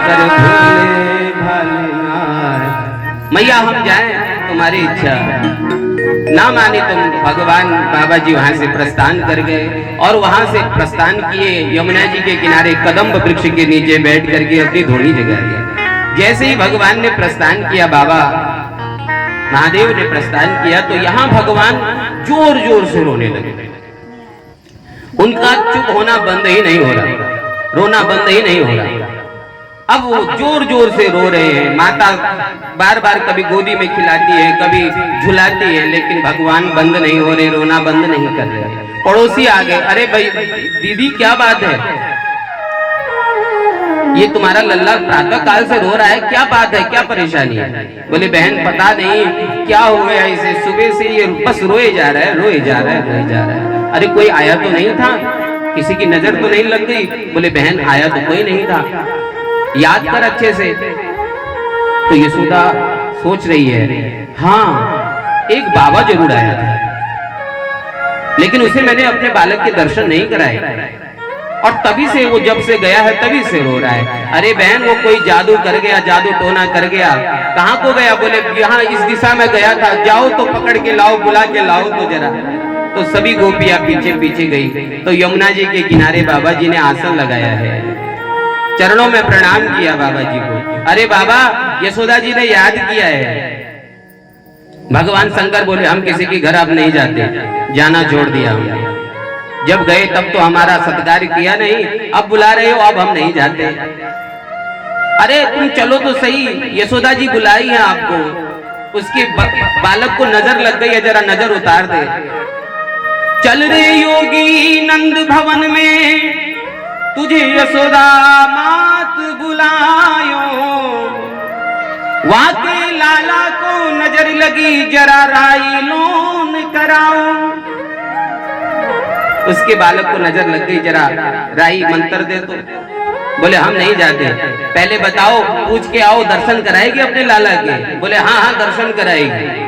कर भूले भालनाथ। मैया हम जाएं तुम्हारी इच्छा ना मानी तुम। भगवान बाबा जी वहां से प्रस्थान कर गए और वहां से प्रस्थान किए यमुना जी के किनारे कदम्ब वृक्ष के नीचे बैठ करके अपनी धोनी जगा दी। जैसे ही भगवान ने प्रस्थान किया, बाबा महादेव ने प्रस्थान किया, तो यहाँ भगवान जोर जोर से रोने लगे। उनका चुप होना बंद ही नहीं हो रहा, रोना बंद ही नहीं हो रहा। अब वो जोर जोर से रो रहे हैं। माता बार बार कभी गोदी में खिलाती है, कभी झुलाती है, लेकिन भगवान बंद नहीं हो रहे, रोना बंद नहीं कर रहे। पड़ोसी आ गए, अरे भाई दीदी क्या बात है, ये तुम्हारा लल्ला प्रातः काल से रो रहा है, क्या बात है, क्या परेशानी है? बोले बहन पता नहीं क्या हो गया इसे, सुबह से ये बस रोए जा रहा है, रोए जा रहा है, रोए जा रहा है। अरे कोई आया तो नहीं था, किसी की नजर तो नहीं लग गई? बोले बहन आया तो कोई नहीं था, याद कर अच्छे से। तो यशोदा सोच रही है, हाँ एक बाबा जरूर आया था, लेकिन उसे मैंने अपने बालक के दर्शन नहीं कराए और तभी से वो जब से गया है तभी से रो रहा है। अरे बहन वो कोई जादू कर गया, जादू टोना कर गया। कहाँ को गया? बोले यहाँ इस दिशा में गया था, जाओ तो पकड़ के लाओ, बुला के लाओ तो जरा। तो सभी गोपियां पीछे पीछे गई। तो यमुना जी के किनारे बाबा जी ने आसन लगाया है, चरणों में प्रणाम किया बाबा जी को। अरे बाबा यशोदा जी ने याद किया है। भगवान शंकर बोले हम किसी के घर अब नहीं जाते, जाना छोड़ दिया हमने। जब गए तब तो हमारा सत्कार किया नहीं, अब बुला रहे हो, अब हम नहीं जाते। अरे तुम चलो तो सही, यशोदा जी बुलाई है आपको। उसके बालक को नजर लग गई है, जरा नजर उतार दे। चल रे योगी नंद भवन में, तुझे यशोदा मात बुलायो। वहां के लाला को नजर लगी, जरा राई लोन कराओ। उसके बालक को नजर लग गई, जरा राई मंत्र दे तो। बोले हम नहीं जाते, पहले बताओ, पूछ के आओ, दर्शन कराएगी अपने लाला के? बोले हाँ हाँ दर्शन कराएगी,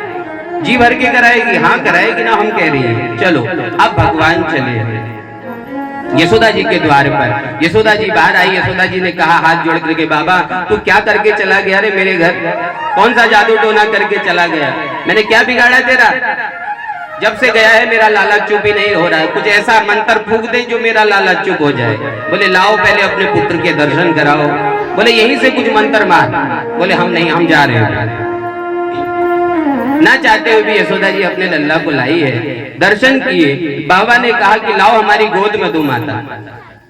जी भर के कराएगी, हाँ कराएगी ना, हम कह रही है। चलो अब भगवान चले यशोदा जी के द्वार पर। यशोदा जी बाहर आई, यशोदा जी ने कहा हाथ जोड़ करके, बाबा तू क्या करके चला गया रे मेरे घर? कौन सा जादू टोना करके चला गया? मैंने क्या बिगाड़ा तेरा? जब से गया है मेरा लाला चुप ही नहीं हो रहा है, कुछ ऐसा मंत्र फूंक दे जो मेरा लाला चुप हो जाए। बोले लाओ पहले अपने पुत्र के दर्शन कराओ। बोले यहीं से कुछ मंत्र मार। बोले हम नहीं, हम जा रहे हैं। ना चाहते हुए भी यशोदा जी अपने लल्ला को लाई है, दर्शन किए। बाबा ने कहा कि लाओ हमारी गोद में दो माता।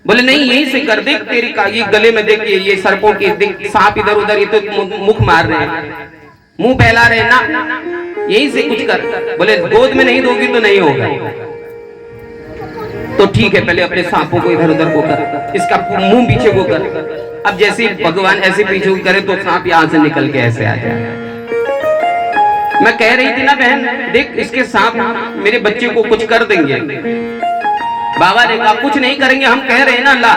बोले नहीं यहीं से कर, देख तेरी ये गले में देख, ये सर्पों की सांप इधर उधर, ये तो मुख मार रहे हैं, मुंह फैला रहे ना, यहीं से कुछ कर। बोले गोद में नहीं दोगी तो नहीं होगा। तो ठीक है पहले अपने सांपों को इधर उधर को कर, इसका मुंह पीछे को कर। अब जैसे भगवान ऐसे पीछे करे तो सांप यहां से निकल के ऐसे आ जाए। मैं कह रही थी ना बहन, देख इसके सांप मेरे बच्चे को कुछ कर देंगे। बाबा ने कहा कुछ नहीं करेंगे, हम कह रहे हैं ना ला।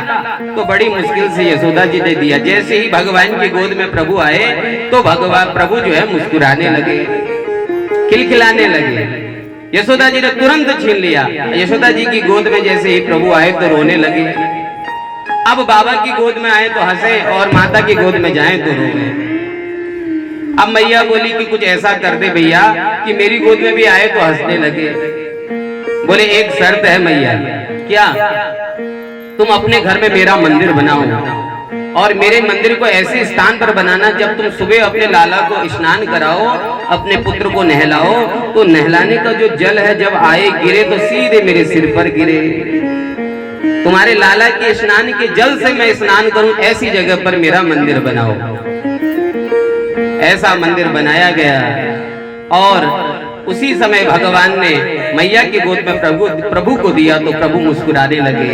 तो बड़ी मुश्किल से यशोदा जी ने दिया। जैसे ही भगवान की गोद में प्रभु आए तो भगवान प्रभु जो है मुस्कुराने लगे, खिलखिलाने लगे। यशोदा जी ने तुरंत छीन लिया। यशोदा जी की गोद में जैसे ही प्रभु आए तो रोने लगे। अब बाबा की गोद में आए तो हंसे और माता की गोद में जाए तो रोए। अब मैया बोली कि कुछ ऐसा कर दे भैया कि मेरी गोद में भी आए तो हंसने लगे। बोले एक शर्त है मैया। क्या? तुम अपने घर में मेरा मंदिर बनाओ और मेरे मंदिर को ऐसे स्थान पर बनाना, जब तुम सुबह अपने लाला को स्नान कराओ, अपने पुत्र को नहलाओ, तो नहलाने का जो जल है जब आए गिरे तो सीधे मेरे सिर पर गिरे। तुम्हारे लाला के स्नान के जल से मैं स्नान करूं, ऐसी जगह पर मेरा मंदिर बनाओ। ऐसा मंदिर बनाया गया और उसी समय भगवान ने मैया की गोद में प्रभु को दिया तो प्रभु मुस्कुराने लगे।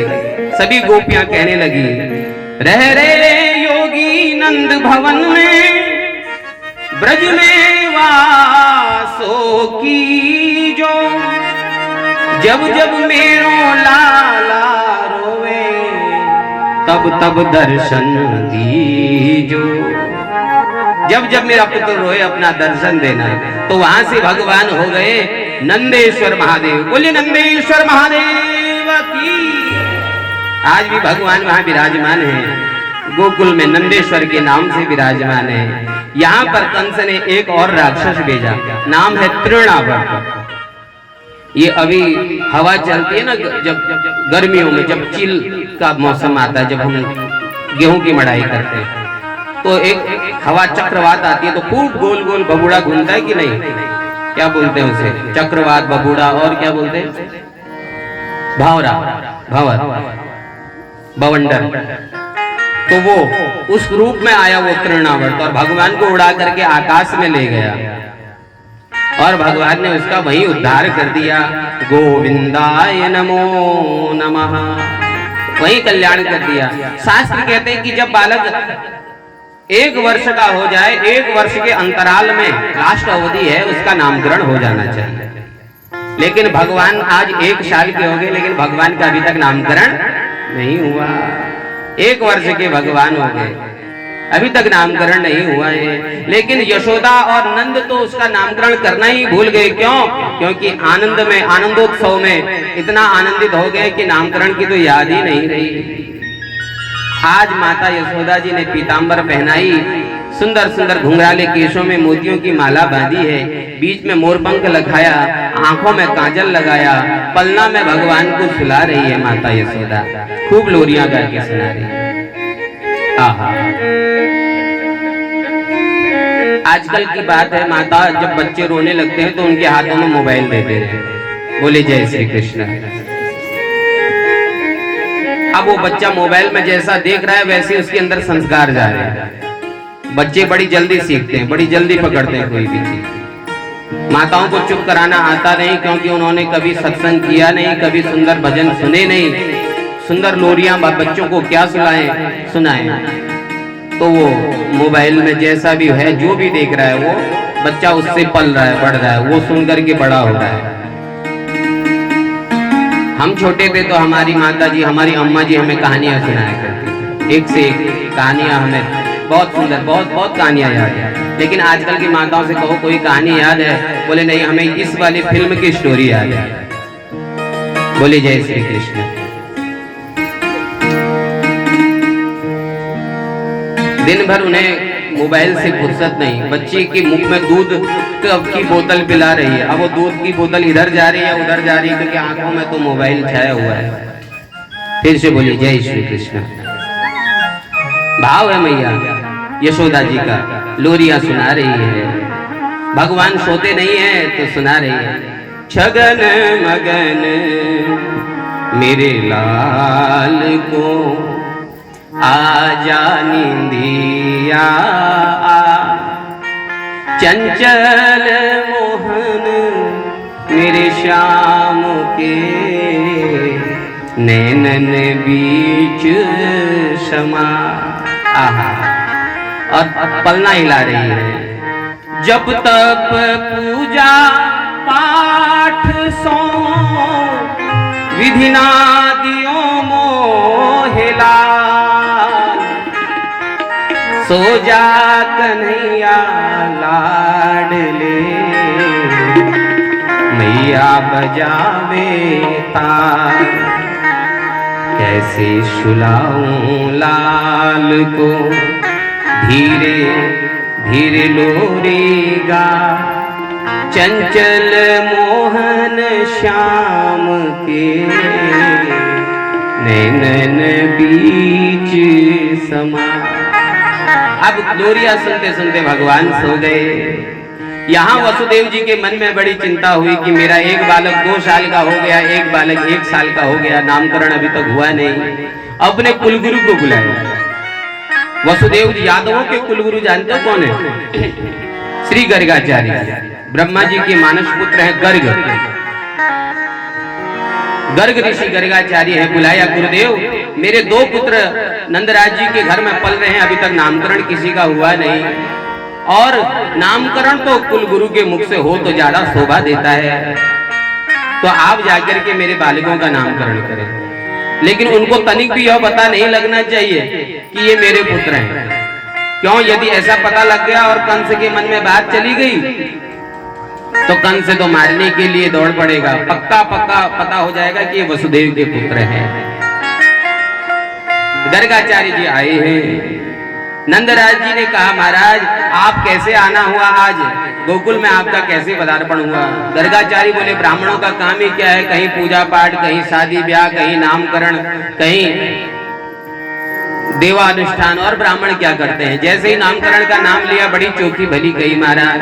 सभी गोपियां कहने लगी, रह रे योगी नंद भवन में, ब्रज में वासो की जो, जब जब मेरो लाला रोवे, तब तब दर्शन दीजो। जब जब मेरा पुत्र रोए अपना दर्शन देना। तो वहां से भगवान हो गए नंदेश्वर महादेव। बोलिए नंदेश्वर महादेव की। आज भी भगवान वहां विराजमान है। गोकुल में नंदेश्वर के नाम से विराजमान है। यहाँ पर कंस ने एक और राक्षस भेजा, नाम है तृणावर्त। ये अभी हवा चलती है ना, जब गर्मियों में, जब चील का मौसम आता है, जब हम गेहूं की मड़ाई करते हैं, तो एक हवा चक्रवात आती है, तो खूब गोल गोल बबूड़ा घूमता है कि नहीं? क्या बोलते हैं उसे? चक्रवात, बबूड़ा, और क्या बोलते हैं? भावरा, भंवर, बवंडर। तो वो उस रूप में आया वो तृणावर्त, और भगवान को उड़ा करके आकाश में ले गया, और भगवान ने उसका वहीं उद्धार कर दिया। गोविंदाय नमो नमः, वहीं कल्याण कर दिया। शास्त्र कहते हैं कि जब बालक 1 वर्ष का हो जाए, 1 वर्ष के अंतराल में लास्ट अवधि है, उसका नामकरण हो जाना चाहिए। लेकिन भगवान आज 1 साल के हो गए, लेकिन भगवान का अभी तक नामकरण नहीं हुआ। 1 वर्ष के भगवान हो गए, अभी तक नामकरण नहीं हुआ है। लेकिन यशोदा और नंद तो उसका नामकरण करना ही भूल गए। क्यों? क्योंकि आनंद में, आनंदोत्सव में इतना आनंदित हो गए कि नामकरण की तो याद ही नहीं रही। आज माता यशोदा जी ने पीतांबर पहनाई, सुंदर सुंदर घुंघराले केशों में मोतियों की माला बांधी है, बीच में मोरपंख लगाया, आंखों में काजल लगाया, पलना में भगवान को सुला रही है माता यशोदा, खूब लोरियां गा के सुना रही है। आहा, आजकल की बात है, माता जब बच्चे रोने लगते हैं तो उनके हाथों में मोबाइल देते हैं। बोले जय श्री कृष्ण। अब वो बच्चा मोबाइल में जैसा देख रहा है वैसे उसके अंदर संस्कार जा रहे हैं। बच्चे बड़ी जल्दी सीखते हैं, बड़ी जल्दी पकड़ते हैं कोई भी चीज। माताओं को चुप कराना आता नहीं, क्योंकि उन्होंने कभी सत्संग किया नहीं, कभी सुंदर भजन सुने नहीं, सुंदर लोरियां बच्चों को क्या सुनाए। तो वो मोबाइल में जैसा भी है, जो भी देख रहा है, वो बच्चा उससे पल रहा है, बढ़ रहा है, वो सुन करके बड़ा हो रहा है। हम छोटे थे तो हमारी माता जी, हमारी अम्मा जी हमें कहानियां सुनाया करती थी, एक से एक कहानियां, हमें बहुत सुंदर, बहुत बहुत कहानियां याद है। लेकिन आजकल की माताओं से कहो कोई कहानी याद है, बोले नहीं, हमें इस वाली फिल्म की स्टोरी याद है। बोले जय श्री कृष्ण। दिन भर उन्हें मोबाइल से फुर्सत नहीं। बच्चे के मुख में दूध की बोतल पिला रही है, अब वो दूध की बोतल इधर जा रही है, उधर जा रही है, क्योंकि आंखों में तो मोबाइल छाया हुआ है। फिर से बोलिए जय श्री कृष्ण। भाव है मैया यशोदा जी का, लोरियां सुना रही है। भगवान सोते नहीं है तो सुना रही है। छगन मगन मेरे लाल को आजा निंदिया, चंचल मोहन मेरे श्याम के नैनन बीच समा। आहा, और पलना हिला रही है। जब तप पूजा पाठ सो विधिनादियों मोहिला, सो जा कन्हैया लाडले, मैया बजावे ताल। कैसे सुलाऊं लाल को धीरे धीरे लोरी गा, चंचल मोहन श्याम के नैनन बीच समा। अब लोरिया सुनते सुनते भगवान सो गए। यहाँ वसुदेव जी के मन में बड़ी चिंता हुई कि मेरा एक बालक 2 साल का हो गया, एक बालक 1 साल का हो गया, नामकरण अभी तक हुआ नहीं। अपने कुलगुरु को बुलाया। वसुदेव जी यादवों के कुलगुरु जानते हो कौन है? श्री गर्गाचार्य, ब्रह्मा जी के मानस पुत्र है गर्ग। गर्ग ऋषि गर्गाचार्य है। बुलाया, गुरुदेव मेरे 2 पुत्र नंदराज जी के घर में पल रहे हैं, अभी तक नामकरण किसी का हुआ नहीं, और नामकरण तो कुलगुरु के मुख से हो तो ज्यादा शोभा देता है, तो आप जाकर के मेरे बालकों का नामकरण करें। लेकिन उनको तनिक भी यह पता नहीं लगना चाहिए कि ये मेरे पुत्र हैं। क्यों? यदि ऐसा पता लग गया और कंस के मन में बात चली गई तो कंस तो मारने के लिए दौड़ पड़ेगा। पक्का पक्का पता हो जाएगा कि ये वसुदेव के पुत्र हैं। गर्गाचार्य जी आए हैं। नंदराज जी ने कहा महाराज आप कैसे आना हुआ आज गोकुल में, आपका कैसे पदार्पण हुआ? गर्गाचार्य बोले ब्राह्मणों का काम ही क्या है, कहीं पूजा पाठ, कहीं शादी ब्याह, कहीं नामकरण, कहीं देवानुष्ठान। और ब्राह्मण क्या करते हैं, जैसे ही नामकरण का नाम लिया बड़ी चोखी भली कही महाराज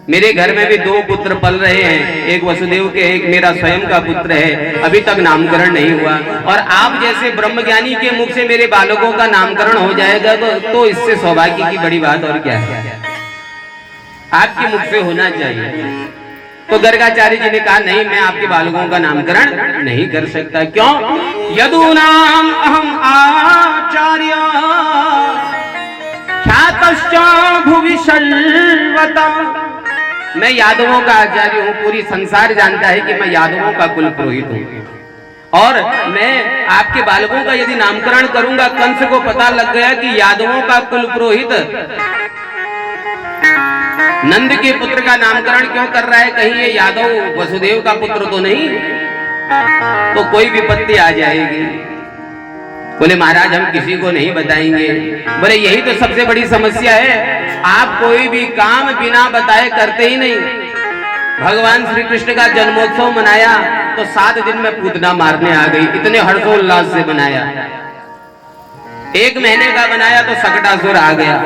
मेरे घर में भी 2 पुत्र पल रहे हैं, एक वसुदेव के, एक मेरा स्वयं का पुत्र है, अभी तक नामकरण नहीं हुआ। और आप जैसे ब्रह्मज्ञानी के मुख से मेरे बालकों का नामकरण हो जाएगा तो इससे सौभाग्य की बड़ी बात और क्या है, आपके मुख से होना चाहिए। तो गर्गाचार्य जी ने कहा नहीं, मैं आपके बालकों का नामकरण नहीं कर सकता। क्यों? यदूनाम अहम आचार्य ख्यातश्च भुवि सर्वता। मैं यादवों का आचार्य हूँ, पूरी संसार जानता है कि मैं यादवों का कुल पुरोहित हूँ। और मैं आपके बालकों का यदि नामकरण करूंगा, कंस को पता लग गया कि यादवों का कुल पुरोहित नंद के पुत्र का नामकरण क्यों कर रहा है, कहीं ये यादव वसुदेव का पुत्र तो नहीं, तो कोई विपत्ति आ जाएगी। बोले महाराज हम किसी को नहीं बताएंगे। बोले यही तो सबसे बड़ी समस्या है, आप कोई भी काम बिना बताए करते ही नहीं। भगवान श्री कृष्ण का जन्मोत्सव मनाया तो 7 दिन में पूतना मारने आ गई, इतने हर्षोल्लास से बनाया। 1 महीने का बनाया तो सकटासुर आ गया,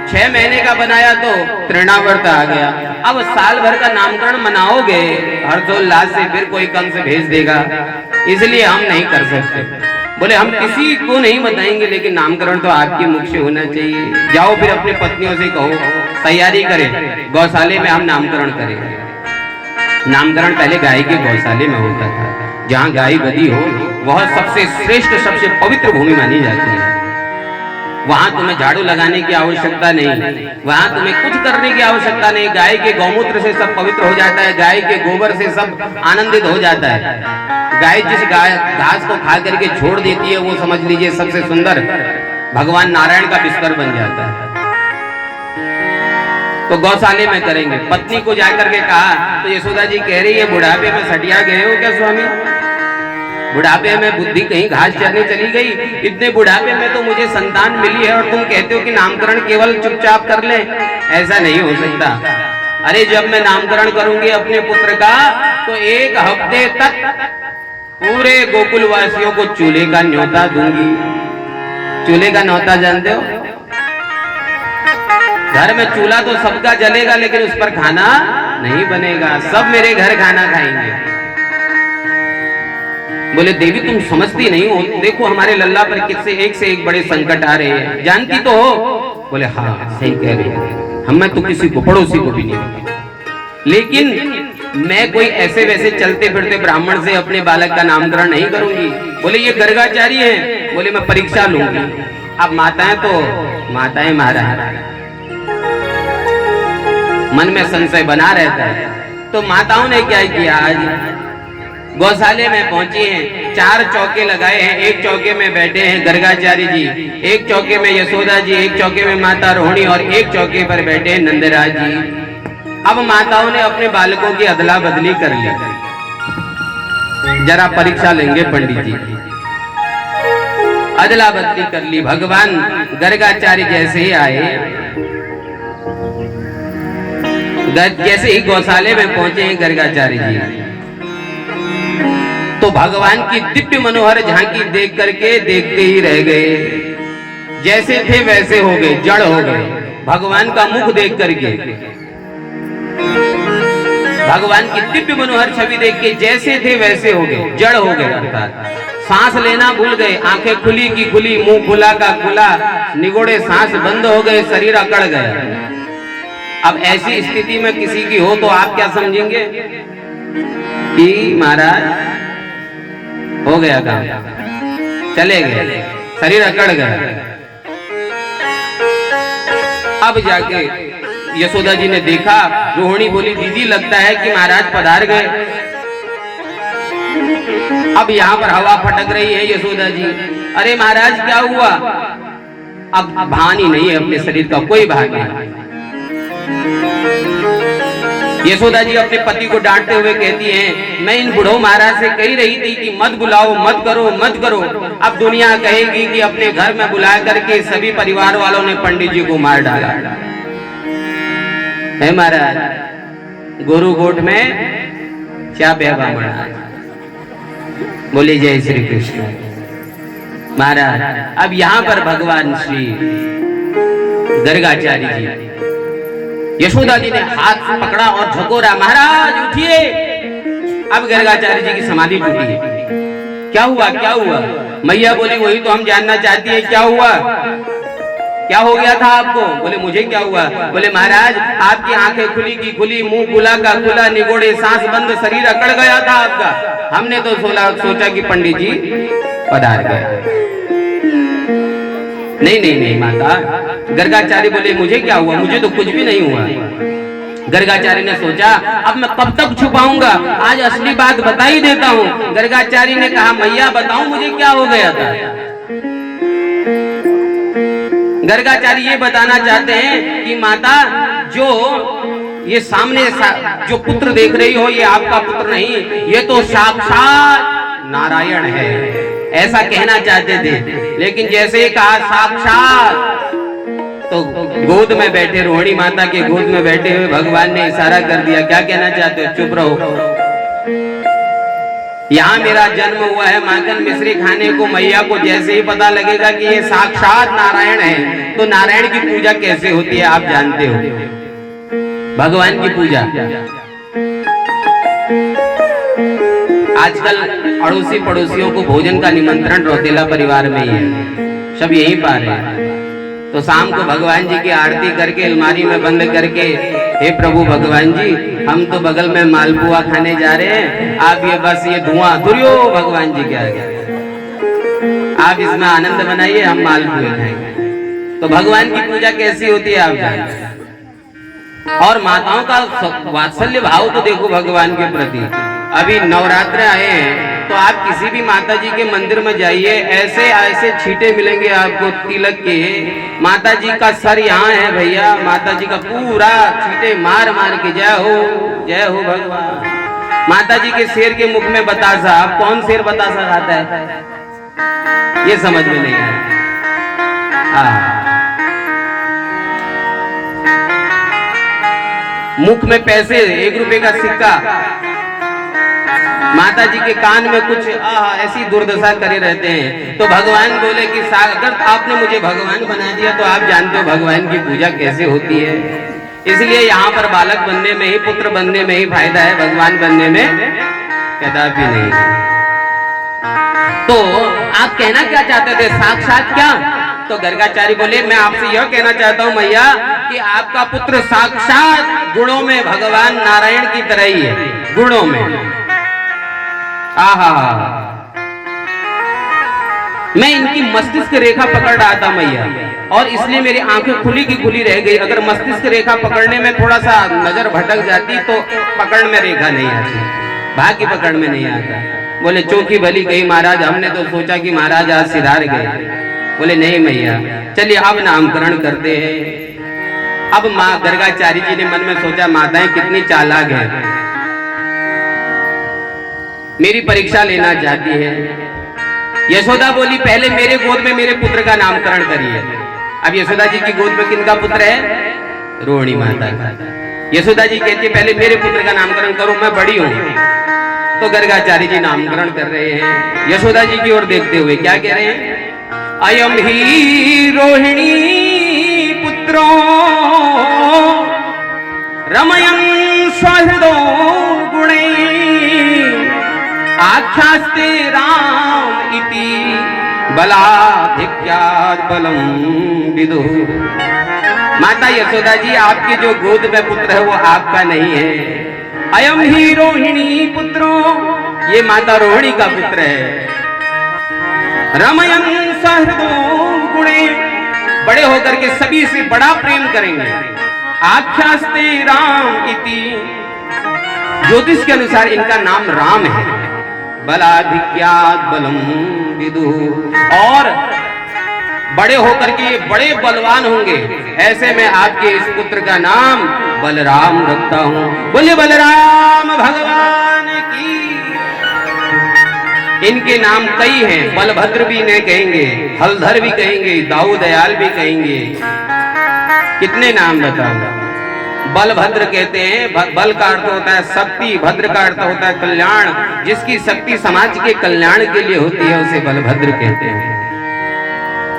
6 महीने का बनाया तो तृणावर्त आ गया। अब साल भर का नामकरण मनाओगे हर्षोल्लास से, फिर कोई कंस भेज देगा, इसलिए हम नहीं कर सकते। बोले हम किसी को नहीं बताएंगे, लेकिन नामकरण तो आपके मुख से होना चाहिए। जाओ फिर अपने पत्नियों से कहो तैयारी करें, गौशाले में हम नामकरण करें। नामकरण पहले गाय के गौशाले में होता था, जहाँ गाय गदी हो वह सबसे श्रेष्ठ, सबसे पवित्र भूमि मानी जाती है। वहां तुम्हें झाड़ू लगाने की आवश्यकता नहीं, वहां तुम्हें कुछ करने की आवश्यकता नहीं। गाय के गौमूत्र से सब पवित्र हो जाता है, गाय के गोबर से सब आनंदित हो जाता है। गाय जिस घास को खा करके छोड़ देती है वो समझ लीजिए सबसे सुंदर भगवान नारायण का बिस्तर बन जाता है। तो गौशाले में करेंगे। पत्नी को जाकर के कहा तो यशोदा जी कह रही है बुढ़ापे में सटिया गए हो क्या स्वामी? बुढ़ापे में बुद्धि कहीं घास चरने चली गई, इतने बुढ़ापे में तो मुझे संतान मिली है और तुम कहते हो कि नामकरण केवल चुपचाप कर ले, ऐसा नहीं हो सकता। अरे जब मैं नामकरण करूंगी अपने पुत्र का तो 1 हफ्ते तक पूरे गोकुल वासियों को चूल्हे का न्योता दूंगी। चूल्हे का न्योता जानते हो? घर में चूल्हा तो सबका जलेगा लेकिन उस पर खाना नहीं बनेगा, सब मेरे घर खाना खाएंगे। बोले देवी तुम समझती नहीं हो, देखो हमारे लल्ला पर किससे एक से एक बड़े संकट आ रहे हैं, जानती तो हो? बोले हाँ सही कह रही है, हम मैं तो किसी को पड़ोसी को भी नहीं, लेकिन मैं कोई ऐसे वैसे चलते फिरते ब्राह्मण से अपने बालक का नामकरण नहीं करूंगी। बोले ये गर्गाचार्य है, बोले मैं परीक्षा लूंगी। अब माताएं तो माताएं महाराज मन में संशय बना रहता है, तो माताओं ने क्या किया, आज गौशाले में पहुंची हैं, 4 चौके लगाए हैं, एक चौके में बैठे हैं गर्गाचार्य जी, एक चौके में यशोदा जी, एक चौके में माता रोहिणी और एक चौके पर बैठे हैं नंदराज जी। अब माताओं ने अपने बालकों की अदला बदली कर ली। जरा परीक्षा लेंगे पंडित जी, अदला बदली कर ली। भगवान गर्गाचार्य जैसे ही आए, जैसे ही गौशाले में पहुंचे हैं गर्गाचार्य जी, तो भगवान की दिव्य मनोहर झांकी देख करके देखते ही रह गए। जैसे थे वैसे हो गए, जड़ हो गए। भगवान का मुख देख करके, भगवान की दिव्य मनोहर छवि देख के जैसे थे वैसे हो गए, जड़ हो गए। अर्थात सांस लेना भूल गए, आंखें खुली की खुली, मुंह खुला का खुला, निगोड़े सांस बंद हो गए, शरीर अकड़ गया। अब ऐसी स्थिति में किसी की हो तो आप क्या समझेंगे कि महाराज हो गया काम, चले गए, शरीर अकड़ गया। अब जाके यशोदा जी ने देखा, रोहिणी बोली दीदी लगता है कि महाराज पधार गए। अब यहाँ पर हवा फटक रही है यशोदा जी, अरे महाराज क्या हुआ? अब भान ही नहीं है अपने शरीर का, कोई भान नहीं। यशोदा जी अपने पति को डांटते हुए कहती हैं, मैं इन बूढ़ों महाराज से कही रही थी कि मत बुलाओ, मत करो, मत करो। अब दुनिया कहेगी कि अपने घर में बुला करके सभी परिवार वालों ने पंडित जी को मार डाला है। महाराज गुरु गोट में क्या पैगाम बढ़ा, बोले जय श्री कृष्ण। महाराज अब यहाँ पर भगवान श्री गर्गाचार्य जी, यशोदा जी ने हाथ पकड़ा और झकोरा, महाराज उठिए। अब गर्गाचार्य जी की समाधि टूटी। क्या हुआ, क्या हुआ? मैया बोली वही तो हम जानना चाहती है, क्या हुआ, क्या हो गया था आपको? बोले मुझे क्या हुआ? बोले महाराज आपकी आंखें खुली की खुली, मुंह खुला का खुला, निगोड़े सांस बंद, शरीर अकड़ गया था आपका। हमने तो सोचा कि पंडित जी पधार गए। नहीं नहीं नहीं माता। गर्गाचार्य बोले मुझे क्या हुआ, मुझे तो कुछ भी नहीं हुआ। गर्गाचार्य ने सोचा अब मैं कब तक छुपाऊंगा, आज असली बात बता ही देता हूँ। गर्गाचार्य ने कहा मैया बताऊं मुझे क्या हो गया था। गर्गाचार्य ये बताना चाहते हैं कि माता जो ये सामने जो पुत्र देख रही हो ये आपका पुत्र नहीं, ये तो साक्षात नारायण है, ऐसा कहना चाहते थे। लेकिन जैसे ही कहा साक्षात, तो गोद में बैठे रोहिणी माता के गोद में बैठे हुए भगवान ने इशारा कर दिया, क्या कहना चाहते हो, चुप रहो। यहाँ मेरा जन्म हुआ है माखन मिश्री खाने को। मैया को जैसे ही पता लगेगा कि ये साक्षात नारायण है, तो नारायण की पूजा कैसे होती है आप जानते हो, भगवान की पूजा। आजकल अड़ोसी पड़ोसियों को भोजन का निमंत्रण रौतेला परिवार में ही है, सब यही पा रहे हैं। तो शाम को भगवान जी की आरती करके अलमारी में बंद करके, हे प्रभु भगवान जी हम तो बगल में मालपुआ खाने जा रहे हैं, आप ये बस ये धुआं दुरियो भगवान जी के आगे, आप इसमें आनंद बनाइए, हम मालपुए खाएंगे। तो भगवान की पूजा कैसी होती है आप जानते हैं। और माताओं का वात्सल्य भाव तो देखो भगवान के प्रति। अभी नवरात्र आए हैं तो आप किसी भी माता जी के मंदिर में जाइए, ऐसे ऐसे छींटे मिलेंगे आपको तिलक के। माता जी का सर यहाँ है भैया, माता जी का पूरा छींटे मार मार के जय हो भगवान। माता जी के शेर के मुख में बतासा, आप कौन शेर बतासा खाता है ये समझ में नहीं आया। मुख में पैसे, 1 रुपए का सिक्का, माता जी के कान में कुछ ऐसी दुर्दशा करे रहते हैं। तो भगवान बोले कि अगर आपने मुझे भगवान बना दिया तो आप जानते हो भगवान की पूजा कैसे होती है। इसलिए यहाँ पर बालक बनने में ही, पुत्र बनने में ही फायदा है, भगवान बनने में कदापि नहीं। तो आप कहना क्या चाहते थे, साक्षात क्या? तो गर्गाचार्य बोले मैं आपसे यह कहना चाहता हूँ मैया कि आपका पुत्र साक्षात गुणों में भगवान नारायण की तरह ही है, गुणों में। आहा, मैं इनकी मस्तिष्क रेखा पकड़ रहा था मैया, और इसलिए मेरी आंखें खुली की खुली रह गई। अगर मस्तिष्क रेखा पकड़ने में थोड़ा सा नजर भटक जाती तो पकड़ में रेखा नहीं आती, भाग्य पकड़ में नहीं आता। बोले चौकी भली गई महाराज, हमने तो सोचा कि महाराज आज सिधार गए। बोले नहीं मैया, चलिए अब नामकरण करते हैं। अब माँ गर्गाचार्य जी ने मन में सोचा माताएं कितनी चालाक है, मेरी परीक्षा लेना चाहती है। यशोदा बोली पहले मेरे गोद में मेरे पुत्र का नामकरण करिए। अब यशोदा जी की गोद में किनका पुत्र है, रोहिणी माता का। यशोदा जी कहती है पहले मेरे पुत्र का नामकरण करो, मैं बड़ी हूं। तो गर्गाचार्य जी नामकरण कर रहे हैं। यशोदा जी की ओर देखते हुए क्या कह रहे हैं, अयम ही रोहिणी पुत्रो रमयन् स्वहृदो गुणे आख्यास्ते राम इति बलाधिक्यात् बलम विदुः। माता यशोदा जी आपके जो गोद में पुत्र है वो आपका नहीं है। अयम ही रोहिणी पुत्रो, ये माता रोहिणी का पुत्र है। रमयन् सहृदो गुणे, बड़े होकर के सभी से बड़ा प्रेम करेंगे। आख्यास्ते राम इति, ज्योतिष के अनुसार इनका नाम राम है। बलाधिक्यात् बलम विदुः, और बड़े होकर के ये बड़े बलवान होंगे। ऐसे में आपके इस पुत्र का नाम बलराम रखता हूँ। बोले बलराम भगवान की। इनके नाम कई हैं, बलभद्र भी ने कहेंगे, हलधर भी कहेंगे, दाऊ दयाल भी कहेंगे। कितने नाम बताओ। बलभद्र कहते हैं, बल का अर्थ होता है शक्ति, भद्र का अर्थ होता है कल्याण। जिसकी शक्ति समाज के कल्याण के लिए होती है उसे बलभद्र कहते हैं।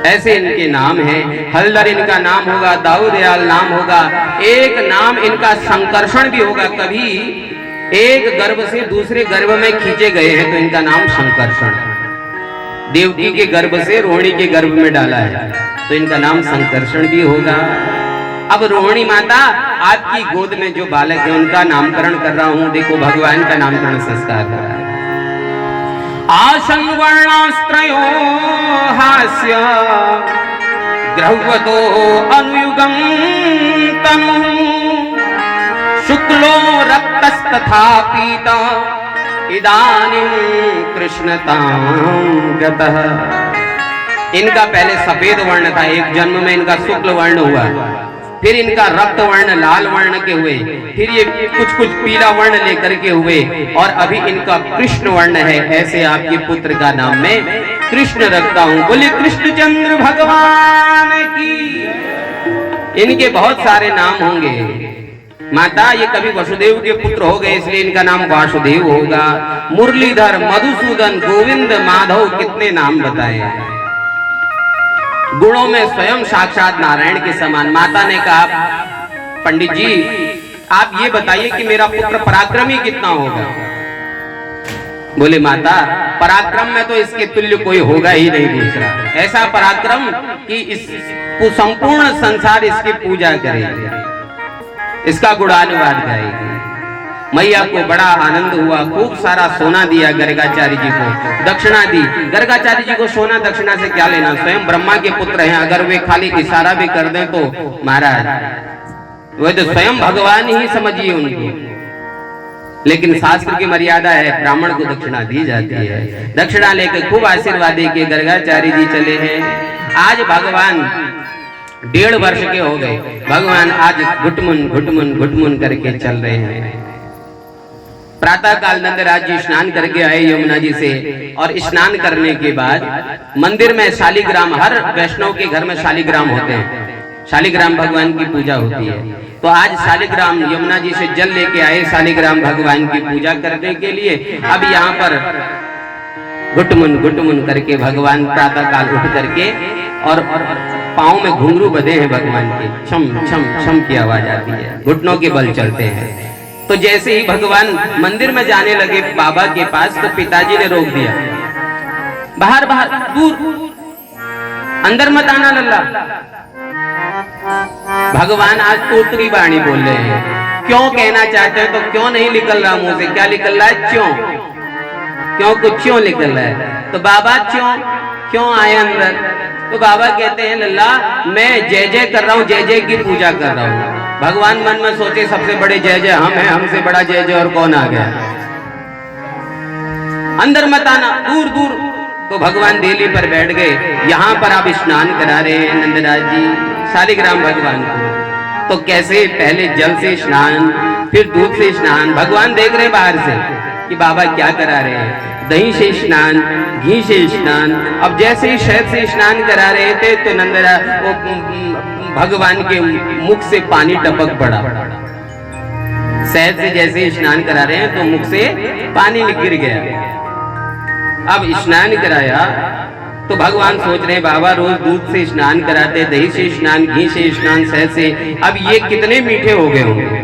ऐसे इनके नाम हैं। हलधर इनका नाम होगा, दाऊ दयाल नाम होगा। एक नाम इनका संकर्षण भी होगा। कभी एक गर्भ से दूसरे गर्भ में खींचे गए हैं तो इनका नाम संकर्षण। देवकी के गर्भ से रोहिणी के गर्भ में डाला है तो इनका नाम संकर्षण भी होगा। अब रोहिणी माता आपकी गोद में जो बालक है उनका नामकरण कर रहा हूं। देखो भगवान का नामकरण संस्कार कर रहा है। आसन वर्णास्त्रयो हास्य ग्रहवतो अनुयुगम तनु शुक्लो रक्तस्तथा पीता इदानीं कृष्णतां गतः। इनका पहले सफेद वर्ण था, एक जन्म में इनका शुक्ल वर्ण हुआ, फिर इनका रक्त वर्ण लाल वर्ण के हुए, फिर ये कुछ कुछ पीला वर्ण लेकर के हुए और अभी इनका कृष्ण वर्ण है। ऐसे आपके पुत्र का नाम मैं कृष्ण रखता हूं। बोले कृष्णचंद्र भगवान की। इनके बहुत सारे नाम होंगे। माता ये कभी वसुदेव के पुत्र हो गए इसलिए इनका नाम वासुदेव होगा। मुरलीधर, मधुसूदन, गोविंद, माधव, कितने नाम बताए। गुणों में स्वयं साक्षात नारायण के समान। माता ने कहा पंडित जी आप ये बताइए कि मेरा पुत्र पराक्रमी कितना होगा। बोले माता पराक्रम में तो इसके तुल्य कोई होगा ही नहीं दूसरा। ऐसा पराक्रम कि इस संपूर्ण संसार इसकी पूजा करेगी, इसका गुणानुवाद गाएगी। मैया को बड़ा आनंद हुआ, खूब सारा सोना दिया गर्गाचार्य जी को, दक्षिणा दी। गर्गाचार्य जी को सोना दक्षिणा से क्या लेना, स्वयं ब्रह्मा के पुत्र हैं। अगर वे खाली इशारा भी कर दें तो महाराज वह तो स्वयं भगवान ही समझिए उनको। लेकिन शास्त्र की मर्यादा है, ब्राह्मण को दक्षिणा दी जाती है। दक्षिणा लेकर खूब आशीर्वाद देके गर्गाचार्य जी चले हैं। आज भगवान 1.5 वर्ष के हो गए। भगवान आज घुटमुन घुटमुन घुटमुन करके चल रहे हैं। प्रातः काल नंदराज जी स्नान करके आए यमुना जी से, और स्नान करने के बाद मंदिर में शालिग्राम, हर वैष्णव के घर में शालिग्राम होते हैं, शालिग्राम भगवान की पूजा होती है। तो आज शालिग्राम यमुना जी से जल लेके आए शालिग्राम भगवान की पूजा करने के लिए। अब यहाँ पर घुटमुन घुटमुन करके भगवान प्रातः काल उठ करके और पाँव में घुंघरू बंधे हैं भगवान के, छम छम छम की आवाज आती है, घुटनों के बल चलते हैं। तो जैसे ही भगवान मंदिर में जाने लगे बाबा के पास तो पिताजी ने रोक दिया, बाहर बाहर दूर, अंदर मत आना लल्ला। भगवान आज तोतरी वाणी बोल रहे हैं। क्यों कहना चाहते हैं तो क्यों नहीं निकल रहा मुंह से, क्या निकल रहा है, क्यों, क्यों को क्यों निकल रहा है। तो बाबा क्यों आए अंदर। तो बाबा कहते हैं लल्ला मैं जय जय कर रहा हूँ, जय जय की पूजा कर रहा हूँ। भगवान मन में सोचे सबसे बड़े जय जय हम हैं, हमसे बड़ा जय जय और कौन आ गया, अंदर मत आना, दूर दूर। तो भगवान देली पर बैठ गए। यहाँ पर आप स्नान करा रहे हैं नंदराज जी शालिग्राम भगवान को। तो कैसे, पहले जल से स्नान, फिर दूध से स्नान। भगवान देख रहे बाहर से कि बाबा क्या करा रहे हैं, दही से स्नान, घी से स्नान। अब जैसे ही शहद से स्नान करा रहे थे तो नंदराज भगवान के मुख से पानी टपक पड़ा। शहद से जैसे स्नान करा रहे हैं तो मुख से पानी गिर गया। अब स्नान कराया तो भगवान सोच रहे हैं बाबा रोज दूध से स्नान कराते, दही से स्नान, घी से स्नान, शहद से, अब ये कितने मीठे हो गए होंगे।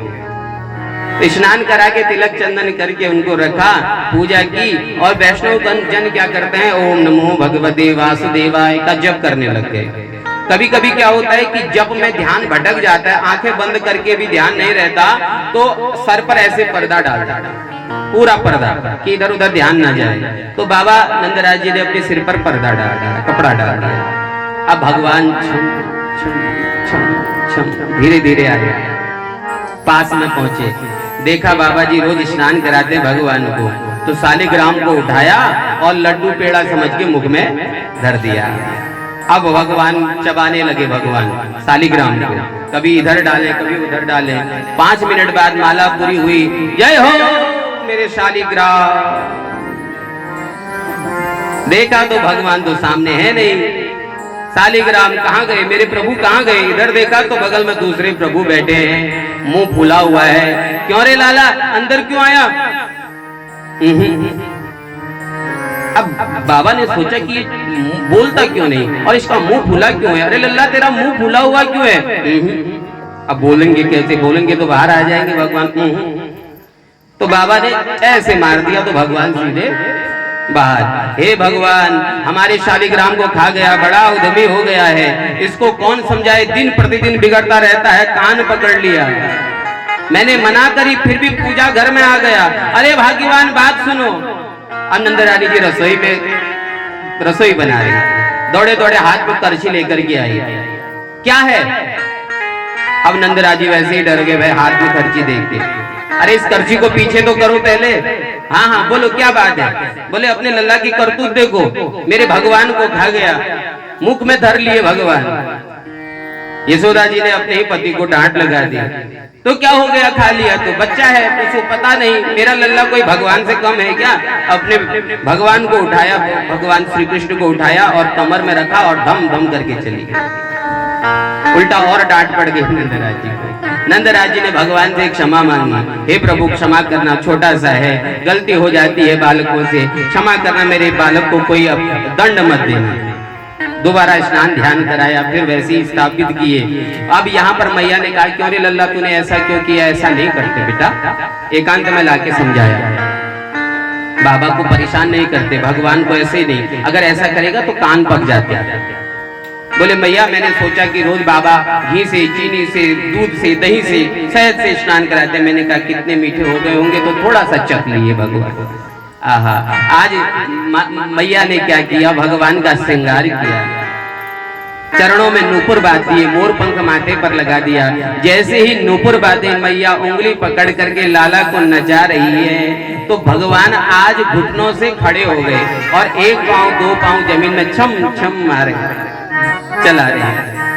तो स्नान करा के तिलक चंदन करके उनको रखा, पूजा की, और वैष्णव जन क्या करते हैं, ओम नमो भगवते वासुदेवाय का जप करने लग गए। कभी कभी क्या होता है कि जब में ध्यान भटक जाता है, आंखें बंद करके भी ध्यान नहीं रहता, तो सर पर ऐसे पर्दा डाल देता, पूरा पर्दा कि इधर उधर ध्यान ना जाए। तो बाबा नंदराज जी ने अपने सिर पर पर्दा डाल दिया, कपड़ा डाल दिया। अब भगवान छम छम छम छम धीरे धीरे आए, पास में पहुंचे। देखा बाबा जी रोज स्नान कराते भगवान को, तो शालिग्राम को उठाया और लड्डू पेड़ा समझ के मुख में धर दिया। अब भगवान चबाने लगे, भगवान शालिग्राम को, कभी इधर डाले कभी उधर डाले। 5 मिनट बाद माला पूरी हुई, जय हो मेरे शालिग्राम। देखा तो भगवान तो सामने है नहीं, शालिग्राम कहाँ गए, मेरे प्रभु कहाँ गए। इधर देखा तो बगल में दूसरे प्रभु बैठे हैं, मुंह फूला हुआ है। क्यों रे लाला, अंदर क्यों आया? अब बाबा ने सोचा कि बोलता क्यों नहीं और इसका मुंह फूला क्यों है। अरे लल्ला तेरा मुंह फूला हुआ क्यों है? अब बोलेंगे कैसे, बोलेंगे तो बाहर आ जाएंगे भगवान। तो बाबा ने ऐसे मार दिया तो भगवान सीधे बाहर। हे भगवान, हमारे शालिग्राम को खा गया, बड़ा उद्यमी हो गया है, इसको कौन समझाए, दिन प्रतिदिन बिगड़ता रहता है। कान पकड़ लिया, मैंने मना करी फिर भी पूजा घर में आ गया। अरे भाग्यवान बात सुनो। अब नंद रानी जी रसोई में रसोई बना रही, दौड़े दौड़े हाथ में करछी लेकर के आई। क्या है? अब नंद राजी वैसे ही डर गए, भाई हाथ में करछी देख के। अरे इस करछी को पीछे तो करो पहले। हाँ हाँ बोलो क्या बात है? बोले अपने लल्ला की करतूत देखो, मेरे भगवान को खा गया, मुख में धर लिए भगवान। यशोदा जी ने अपने ही पति को डांट लगा दी। तो क्या हो गया, खा लिया तो, बच्चा है उसको पता नहीं, मेरा लल्ला कोई भगवान से कम है क्या? अपने भगवान को उठाया, भगवान श्री कृष्ण को उठाया और कमर में रखा और धम धम करके चली गई। उल्टा और डांट पड़ गई नंदराज जी को। नंदराज जी ने भगवान से क्षमा मांगी, हे प्रभु क्षमा करना, छोटा सा है, गलती हो जाती है बालकों से, क्षमा करना, मेरे बालक को कोई दंड मत देना। दोबारा स्नान ध्यान कराया, फिर वैसे ही स्थापित किए। अब यहाँ पर मैया ने कहा, क्यों रे लल्ला तूने ऐसा क्यों किया? ऐसा नहीं करते बेटा, एकांत में लाके समझाया। बाबा को परेशान नहीं करते, भगवान को ऐसे ही नहीं, अगर ऐसा करेगा तो कान पक जाते। बोले मैया मैंने सोचा कि रोज बाबा घी से, चीनी से, दूध से, दही से, शहद से स्नान कराते। मैंने कहा कितने मीठे हो गए होंगे तो थोड़ा सा चख लिए भगवान। आहा, आज मैया ने क्या किया, भगवान का श्रृंगार किया, चरणों में नूपुर बांध दिए, मोर पंख माथे पर लगा दिया। जैसे ही नूपुर बांधे, मैया उंगली पकड़ करके लाला को नचा रही है तो भगवान आज घुटनों से खड़े हो गए और एक पांव दो पांव जमीन में छम छम मारे चला रहे हैं।